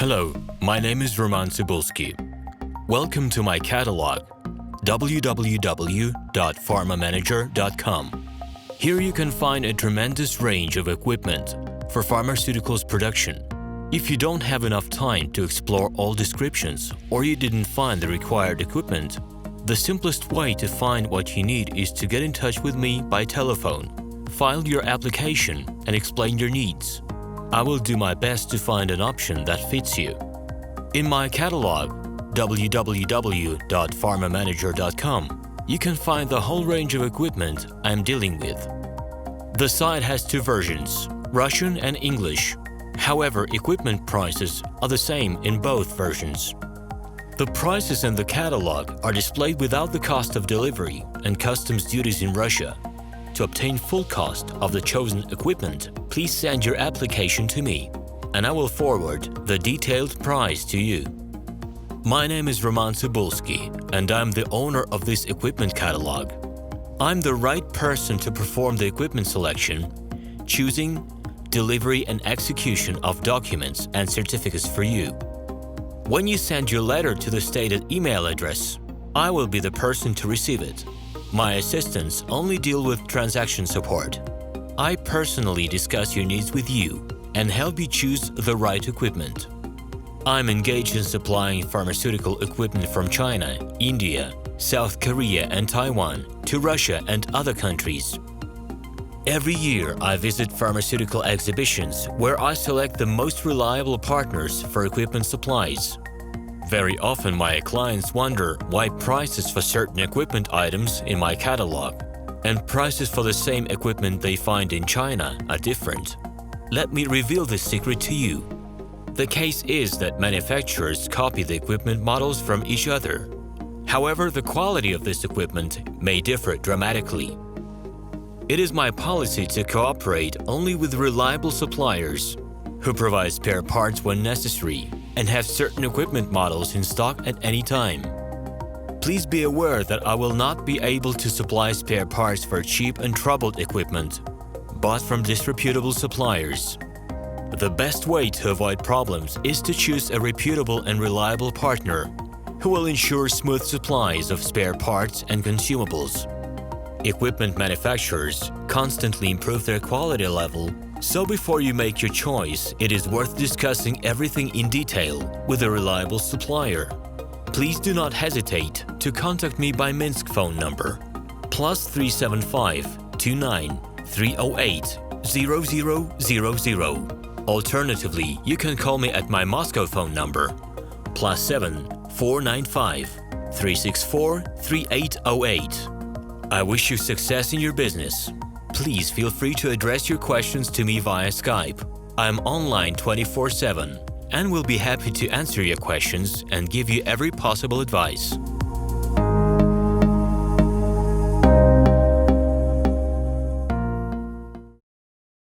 Hello, my name is RomanTsibulsky. Welcome to my catalog, www.pharmamanager.com. Here you can find a tremendous range of equipment for pharmaceuticals production. If you don't have enough time to explore all descriptions or you didn't find the required equipment, the simplest way to find what you need is to get in touch with me by telephone, file your application, and explain your needs. I will do my best to find an option that fits you. In my catalog, www.pharmamanager.com, you can find the whole range of equipment I am dealing with. The site has two versions, Russian and English. However, equipment prices are the same in both versions. The prices in the catalog are displayed without the cost of delivery and customs duties in Russia. To obtain full cost of the chosen equipment, please send your application to me, and I will forward the detailed price to you. My name is RomanTsibulsky, and I'm the owner of this equipment catalog. I'm the right person to perform the equipment selection, choosing, delivery and execution of documents and certificates for you. When you send your letter to the stated email address, I will be the person to receive it. My assistants only deal with transaction support. I personally discuss your needs with you and help you choose the right equipment. I'm engaged in supplying pharmaceutical equipment from China, India, South Korea and Taiwan to Russia and other countries. Every year, I visit pharmaceutical exhibitions where I select the most reliable partners for equipment supplies. Very often, my clients wonder why prices for certain equipment items in my catalog and prices for the same equipment they find in China are different. Let me reveal this secret to you. The case is that manufacturers copy the equipment models from each other. However, the quality of this equipment may differ dramatically. It is my policy to cooperate only with reliable suppliers who provide spare parts when necessary and have certain equipment models in stock at any time. Please be aware that I will not be able to supply spare parts for cheap and troubled equipment bought from disreputable suppliers. The best way to avoid problems is to choose a reputable and reliable partner who will ensure smooth supplies of spare parts and consumables. Equipment manufacturers constantly improve their quality level, so before you make your choice, it is worth discussing everything in detail with a reliable supplier. Please do not hesitate to contact me by Minsk phone number +375 29 308 0000. Alternatively, you can call me at my Moscow phone number +7 495 364 3808. I wish you success in your business. Please feel free to address your questions to me via Skype. I'm online 24/7 and will be happy to answer your questions and give you every possible advice.